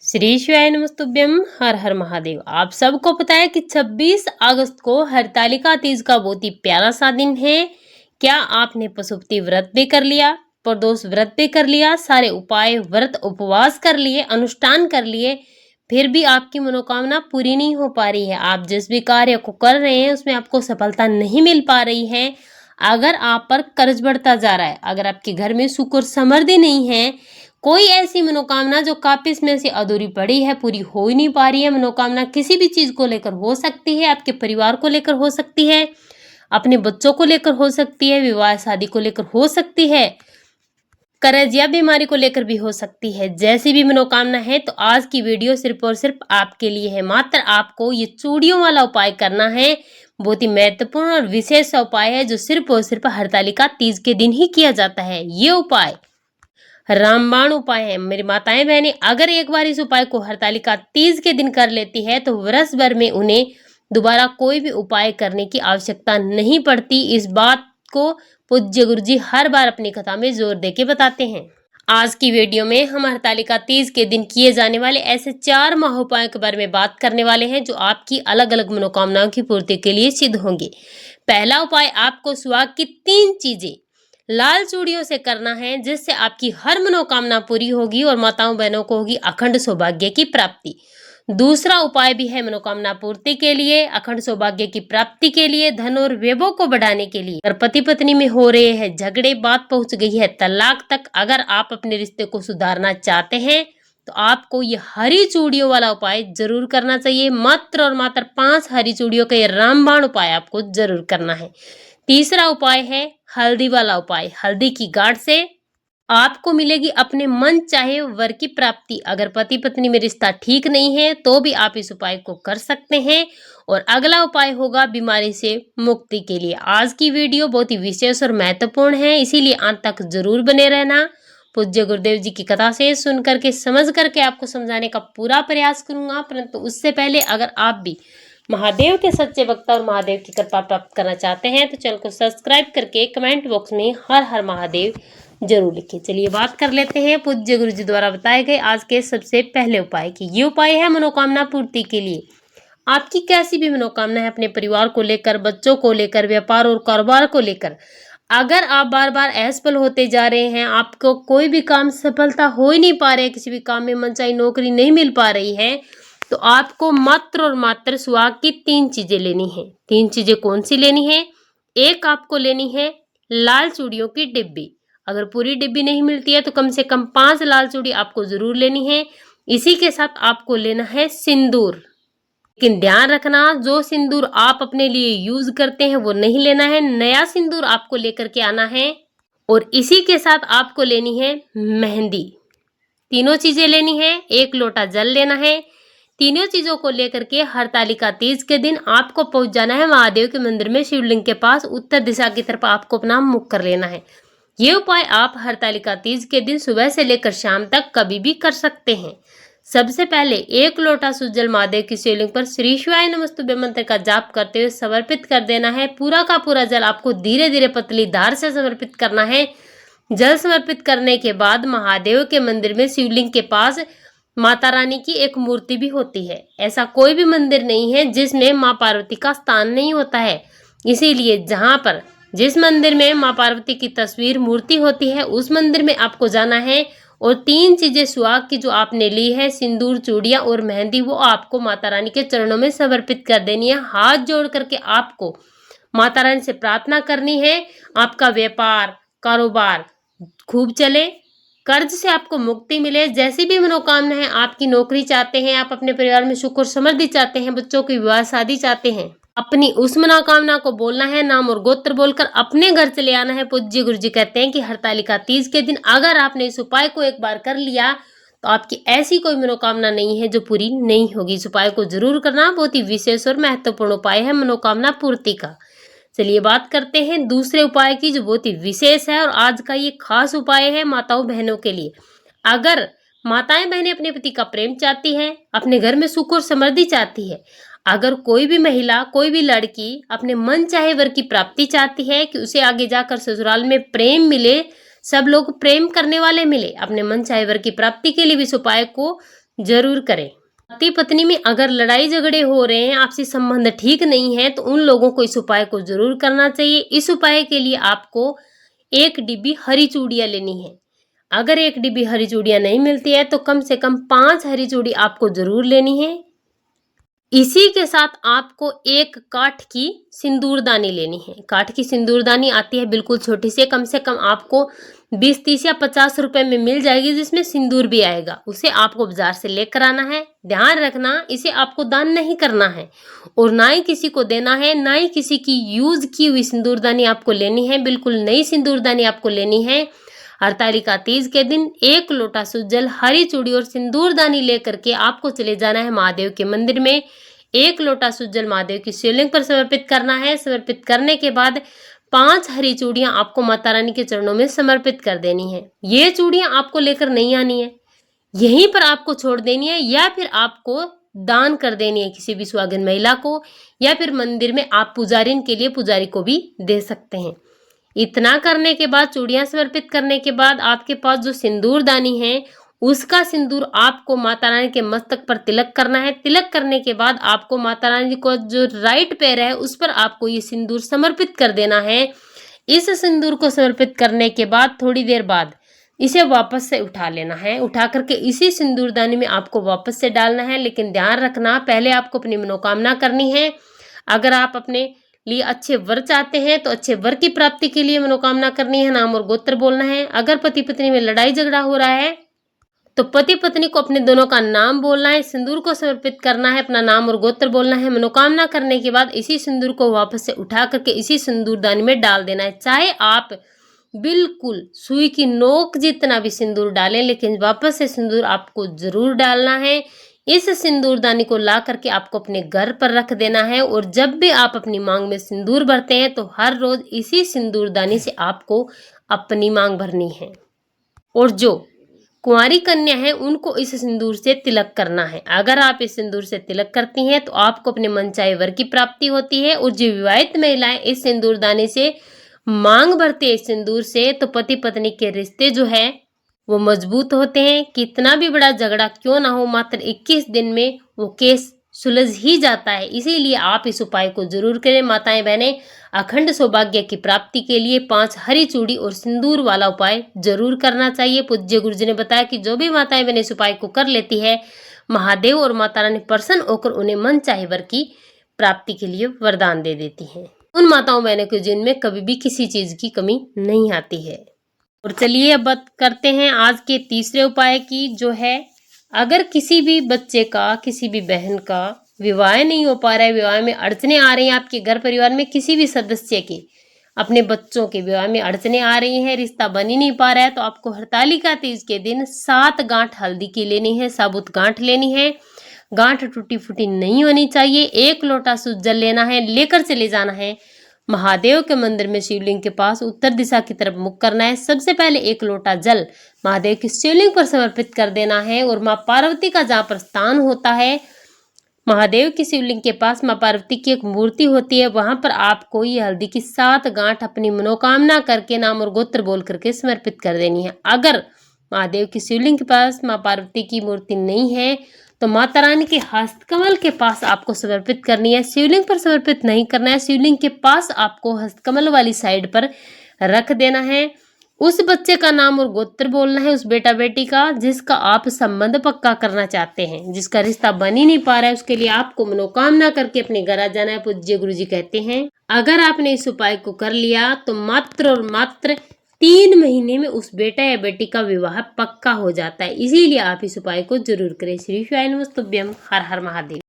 श्री शिवाय नमस्तुभ्यम। हर हर महादेव। आप सबको पता है कि 26 अगस्त को हरतालिका तीज का बहुत ही प्यारा सा दिन है। क्या आपने पशुपति व्रत भी कर लिया, प्रदोष व्रत भी कर लिया, सारे उपाय व्रत उपवास कर लिए, अनुष्ठान कर लिए, फिर भी आपकी मनोकामना पूरी नहीं हो पा रही है? आप जिस भी कार्य को कर रहे हैं उसमें आपको सफलता नहीं मिल पा रही है। अगर आप पर कर्ज बढ़ता जा रहा है, अगर आपके घर में सुख और समृद्धि नहीं है, कोई ऐसी मनोकामना जो काफी समय से अधूरी पड़ी है, पूरी हो ही नहीं पा रही है। मनोकामना किसी भी चीज को लेकर हो सकती है, आपके परिवार को लेकर हो सकती है, अपने बच्चों को लेकर हो सकती है, विवाह शादी को लेकर हो सकती है, कर्ज या बीमारी को लेकर भी हो सकती है। जैसी भी मनोकामना है तो आज की वीडियो सिर्फ और सिर्फ आपके लिए है। मात्र आपको ये चूड़ियों वाला उपाय करना है। बहुत ही महत्वपूर्ण और विशेष उपाय है जो सिर्फ और सिर्फ हरतालिका तीज के दिन ही किया जाता है। ये उपाय रामबाण उपाय है। मेरी माताएं बहनें, अगर एक बार इस उपाय को हरतालिका तीज के दिन कर लेती है तो वर्ष भर में उन्हें दोबारा कोई भी उपाय करने की आवश्यकता नहीं पड़ती। इस बात को पूज्य गुरु जी हर बार अपनी कथा में जोर देके बताते हैं। आज की वीडियो में हम हरतालिका तीज के दिन किए जाने वाले ऐसे 4 महाउपायों के बारे में बात करने वाले हैं जो आपकी अलग अलग मनोकामनाओं की पूर्ति के लिए सिद्ध होंगे। पहला उपाय, आपको सुहाग की 3 चीजें लाल चूड़ियों से करना है, जिससे आपकी हर मनोकामना पूरी होगी और माताओं बहनों को होगी अखंड सौभाग्य की प्राप्ति। दूसरा उपाय भी है मनोकामना पूर्ति के लिए, अखंड सौभाग्य की प्राप्ति के लिए, धन और वैभव को बढ़ाने के लिए। अगर पति पत्नी में हो रहे हैं झगड़े, बात पहुंच गई है तलाक तक, अगर आप अपने रिश्ते को सुधारना चाहते हैं तो आपको ये हरी चूड़ियों वाला उपाय जरूर करना चाहिए। मात्र और मात्र 5 हरी चूड़ियों का ये रामबाण उपाय आपको जरूर करना है। तीसरा उपाय है हल्दी वाला उपाय। हल्दी की गांठ से आपको मिलेगी अपने मन चाहे वर की प्राप्ति। अगर पति पत्नी में रिश्ता ठीक नहीं है तो भी आप इस उपाय को कर सकते हैं। और अगला उपाय होगा बीमारी से मुक्ति के लिए। आज की वीडियो बहुत ही विशेष और महत्वपूर्ण है, इसीलिए अंत तक जरूर बने रहना। पूज्य गुरुदेव जी की कथा से सुन करके समझ करके आपको समझाने का पूरा प्रयास करूंगा, परंतु उससे पहले अगर आप भी महादेव के सच्चे भक्त और महादेव की कृपा प्राप्त करना चाहते हैं तो चैनल को सब्सक्राइब करके कमेंट बॉक्स में हर हर महादेव जरूर लिखें। चलिए बात कर लेते हैं पूज्य गुरु जी द्वारा बताए गए आज के सबसे पहले उपाय की। ये उपाय है मनोकामना पूर्ति के लिए। आपकी कैसी भी मनोकामना है, अपने परिवार को लेकर, बच्चों को लेकर, व्यापार और कारोबार को लेकर, अगर आप बार बार असफल होते जा रहे हैं, आपको कोई भी काम सफलता हो ही नहीं पा रहे, किसी भी काम में मनचाही नौकरी नहीं मिल पा रही है, तो आपको मात्र और मात्र सुहाग की 3 चीजें लेनी है। 3 चीजें कौन सी लेनी है? एक आपको लेनी है लाल चूड़ियों की डिब्बी। अगर पूरी डिब्बी नहीं मिलती है तो कम से कम 5 लाल चूड़ी आपको जरूर लेनी है। इसी के साथ आपको लेना है सिंदूर। लेकिन ध्यान रखना, जो सिंदूर आप अपने लिए यूज करते हैं वो नहीं लेना है, नया सिंदूर आपको लेकर के आना है। और इसी के साथ आपको लेनी है मेहंदी। तीनों चीजें लेनी है। 1 लोटा जल लेना है। तीनों चीजों को लेकर के हरतालिका तीज के दिन आपको पहुंच जाना है महादेव के मंदिर में, शिवलिंग के पास, उत्तर दिशा की तरफ आपको अपना मुख कर लेना है। ये उपाय आप हरतालिका तीज के दिन सुबह से लेकर शाम तक कभी भी कर सकते हैं। सबसे पहले 1 लोटा शुद्ध जल महादेव की शिवलिंग पर श्री शिवाय नमस्तुभ्य मंत्र का जाप करते हुए समर्पित कर देना है। पूरा का पूरा जल आपको धीरे धीरे पतली धार से समर्पित करना है। जल समर्पित करने के बाद महादेव के मंदिर में शिवलिंग के पास माता रानी की एक मूर्ति भी होती है। ऐसा कोई भी मंदिर नहीं है जिसमें माँ पार्वती का स्थान नहीं होता है, इसीलिए जहाँ पर जिस मंदिर में माँ पार्वती की तस्वीर मूर्ति होती है उस मंदिर में आपको जाना है। और 3 चीजें सुहाग की जो आपने ली है, सिंदूर, चूड़ियां और मेहंदी, वो आपको माता रानी के चरणों में समर्पित कर देनी है। हाथ जोड़ करके आपको माता रानी से प्रार्थना करनी है, आपका व्यापार कारोबार खूब चले, कर्ज से आपको मुक्ति मिले, जैसी भी मनोकामना है, आपकी नौकरी चाहते हैं, आप अपने परिवार में सुख और समृद्धि चाहते हैं, बच्चों की विवाह शादी चाहते हैं, अपनी उस मनोकामना को बोलना है, नाम और गोत्र बोलकर अपने घर से ले आना है। पूज्य गुरु जी कहते हैं कि हरतालिका तीज के दिन अगर आपने इस उपाय को एक बार कर लिया तो आपकी ऐसी कोई मनोकामना नहीं है जो पूरी नहीं होगी। इस उपाय को जरूर करना, बहुत ही विशेष और महत्वपूर्ण उपाय है मनोकामना पूर्ति का। चलिए बात करते हैं दूसरे उपाय की जो बहुत ही विशेष है और आज का ये खास उपाय है माताओं बहनों के लिए। अगर माताएं बहनें अपने पति का प्रेम चाहती हैं, अपने घर में सुख और समृद्धि चाहती है, अगर कोई भी महिला, कोई भी लड़की अपने मन चाहे वर की प्राप्ति चाहती है कि उसे आगे जाकर ससुराल में प्रेम मिले, सब लोग प्रेम करने वाले मिले, अपने मन चाहे वर की प्राप्ति के लिए भी इस उपाय को जरूर करें। पति पत्नी में अगर लड़ाई झगड़े हो रहे हैं, आपसी संबंध ठीक नहीं है, तो उन लोगों को इस उपाय को जरूर करना चाहिए। इस उपाय के लिए आपको 1 डिब्बी हरी चूड़ियां लेनी है। अगर 1 डिब्बी हरी चूड़ियां नहीं मिलती है तो कम से कम 5 हरी चूड़ी आपको जरूर लेनी है। इसी के साथ आपको 1 काठ की सिंदूरदानी लेनी है। काठ की सिंदूरदानी आती है बिल्कुल छोटी सी, कम से कम आपको 20, 30 या 50 रुपए में मिल जाएगी, जिसमें सिंदूर भी आएगा। उसे आपको बाजार से लेकर आना है। ध्यान रखना, इसे आपको दान नहीं करना है और ना ही किसी को देना है, ना ही किसी की यूज की हुई सिंदूरदानी आपको लेनी है। बिल्कुल नई सिंदूरदानी आपको लेनी है। हरतालिका तीज के दिन 1 लोटा शुद्ध जल, हरी चूड़ी और सिंदूरदानी लेकर के आपको चले जाना है महादेव के मंदिर में। 1 लोटा शुद्ध जल महादेव की शिवलिंग पर समर्पित करना है। समर्पित करने के बाद 5 हरी चूड़ियां आपको माता रानी के चरणों में समर्पित कर देनी है। ये चूड़ियां आपको लेकर नहीं आनी है, यहीं पर आपको छोड़ देनी है, या फिर आपको दान कर देनी है किसी भी सुहागिन महिला को, या फिर मंदिर में आप पुजारी के लिए पुजारी को भी दे सकते हैं। इतना करने के बाद, चूड़ियां समर्पित करने के बाद, आपके पास जो सिंदूरदानी है उसका सिंदूर आपको माता रानी के मस्तक पर तिलक करना है। तिलक करने के बाद आपको माता रानी को जो राइट पैर है उस पर आपको ये सिंदूर समर्पित कर देना है। इस सिंदूर को समर्पित करने के बाद थोड़ी देर बाद इसे वापस से उठा लेना है। उठा करके इसी सिंदूरदानी में आपको वापस से डालना है। लेकिन ध्यान रखना, पहले आपको अपनी मनोकामना करनी है। अगर आप अपने लिए अच्छे वर चाहते हैं तो अच्छे वर की प्राप्ति के लिए मनोकामना करनी है, नाम और गोत्र बोलना है। अगर पति पत्नी में लड़ाई झगड़ा हो रहा है तो पति पत्नी को अपने दोनों का नाम बोलना है, सिंदूर को समर्पित करना है, अपना नाम और गोत्र बोलना है। मनोकामना करने के बाद इसी सिंदूर को वापस से उठा करके इसी सिंदूरदानी में डाल देना है। चाहे आप बिल्कुल सुई की नोक जितना भी सिंदूर डालें, लेकिन वापस से सिंदूर आपको जरूर डालना है। इस सिंदूरदानी को ला करके आपको अपने घर पर रख देना है और जब भी आप अपनी मांग में सिंदूर भरते हैं तो हर रोज इसी सिंदूरदानी से आपको अपनी मांग भरनी है। और जो कुंवारी कन्या है उनको इस सिंदूर से तिलक करना है। अगर आप इस सिंदूर से तिलक करती हैं तो आपको अपने मनचाहे वर की प्राप्ति होती है। और जो विवाहित महिलाएं इस सिंदूरदानी से मांग भरते हैं सिंदूर से, तो पति पत्नी के रिश्ते जो है वो मजबूत होते हैं। कितना भी बड़ा झगड़ा क्यों ना हो, मात्र 21 दिन में वो केस सुलझ ही जाता है। इसीलिए आप इस उपाय को जरूर करें। माताएं बहनें, अखंड सौभाग्य की प्राप्ति के लिए 5 हरी चूड़ी और सिंदूर वाला उपाय जरूर करना चाहिए। पूज्य गुरु जी ने बताया कि जो भी माताएं बहनें इस उपाय को कर लेती है, महादेव और माता रानी प्रसन्न होकर उन्हें मन चाहे वर की प्राप्ति के लिए वरदान दे देती हैं। उन माताओं बहनों के जिनमें कभी भी किसी चीज की कमी नहीं आती है। और चलिए अब बात करते हैं आज के तीसरे उपाय की, जो है अगर किसी भी बच्चे का, किसी भी बहन का विवाह नहीं हो पा रहा है, विवाह में अड़चने आ रही हैं, आपके घर परिवार में किसी भी सदस्य के, अपने बच्चों के विवाह में अड़चने आ रही हैं, रिश्ता बन ही नहीं पा रहा है, तो आपको हरतालिका तीज के दिन 7 गांठ हल्दी की लेनी है, साबुत गांठ लेनी है। गांठ टूटी फूटी नहीं होनी चाहिए। 1 लोटा शुद्ध जल लेना है, लेकर चले जाना है महादेव के मंदिर में, शिवलिंग के पास उत्तर दिशा की तरफ मुख करना है। सबसे पहले 1 लोटा जल महादेव की शिवलिंग पर समर्पित कर देना है और माँ पार्वती का जहाँ पर स्थान होता है, महादेव की शिवलिंग के पास माँ पार्वती की एक मूर्ति होती है, वहां पर आपको ये हल्दी की 7 गांठ अपनी मनोकामना करके नाम और गोत्र बोल करके समर्पित कर देनी है। अगर महादेव की शिवलिंग के पास माँ पार्वती की मूर्ति नहीं है तो माता रानी के हस्तकमल के पास आपको समर्पित करनी है। शिवलिंग पर समर्पित नहीं करना है, शिवलिंग के पास आपको हस्तकमल वाली साइड पर रख देना है। उस बच्चे का नाम और गोत्र बोलना है, उस बेटा बेटी का जिसका आप संबंध पक्का करना चाहते हैं, जिसका रिश्ता बन ही नहीं पा रहा है, उसके लिए आपको मनोकामना करके अपने घर आ जाना है। पूज्य गुरु जी कहते हैं अगर आपने इस उपाय को कर लिया तो मात्र और मात्र 3 महीने में उस बेटा या बेटी का विवाह पक्का हो जाता है। इसीलिए आप इस उपाय को जरूर करें। श्री शिवाय नमस्तुभ्यम। हर हर महादेव।